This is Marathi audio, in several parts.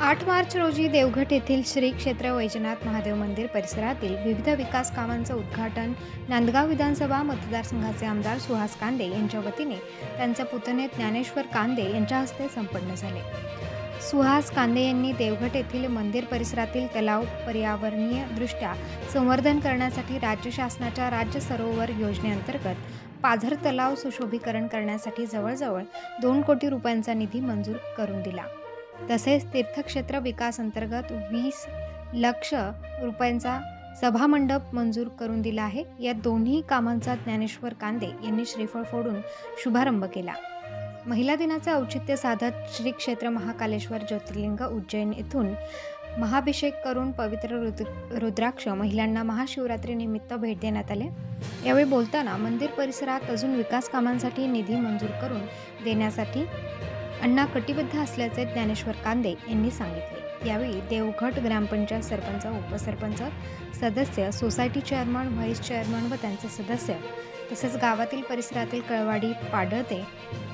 8 मार्च रोजी देवघट येथील श्री क्षेत्र वैजनाथ महादेव मंदिर परिसरातील विविध विकास कामांचं उद्घाटन नांदगाव विधानसभा मतदारसंघाचे आमदार सुहास कांदे यांच्या वतीने त्यांचे पुतणे ज्ञानेश्वर कांदे यांच्या हस्ते संपन्न झाले। सुहास कांदे यांनी देवघट येथील मंदिर परिसरातील तलाव पर्यावरणीय दृष्ट्या संवर्धन करण्यासाठी राज्य शासनाच्या राज्य सरोवर योजनेअंतर्गत पाझर तलाव सुशोभीकरण करण्यासाठी जवळजवळ 2 कोटी रुपयांचा निधी मंजूर करून दिला। तसेच तीर्थक्षेत्र विकास अंतर्गत 20 लाख रुपयांचा सभामंडप मंजूर करून दिला आहे। या दोन्ही कामांचा ज्ञानेश्वर कांदे यांनी श्रीफळ फोडून शुभारंभ केला। महिला दिनाचे औचित्य साधत श्री क्षेत्र महाकालेश्वर ज्योतिर्लिंग उज्जैन येथून महाभिषेक करून पवित्र रुद्राक्ष महिलांना महाशिवरात्री निमित्त भेट देण्यात आले। यावेळी बोलताना मंदिर परिसरात अजून विकास कामांसाठी निधी मंजूर करून देण्यासाठी अण्णा कटिबद्ध असल्याचे ज्ञानेश्वर कांदे यांनी सांगितले। यावेळी देवघट ग्रामपंचायत सरपंच, उपसरपंच, सदस्य, सोसायटी चेअरमन, व्हाईस चेअरमन व त्यांचे सदस्य तसेच गावातील परिसरातील कळवाडी, पाडळते,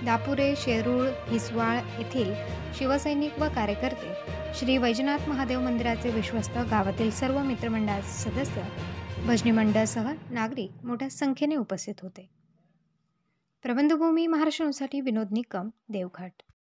दापुरे, शेरूळ, हिसवाळ येथील शिवसैनिक व कार्यकर्ते, श्री वैजनाथ महादेव मंदिराचे विश्वस्त, गावातील सर्व मित्रमंडळाचे सदस्य, भजनी मंडळासह नागरिक मोठ्या संख्येने उपस्थित होते। प्रबंधभूमी महाराष्ट्र न्यूजसाठी विनोद निकम, देवघट।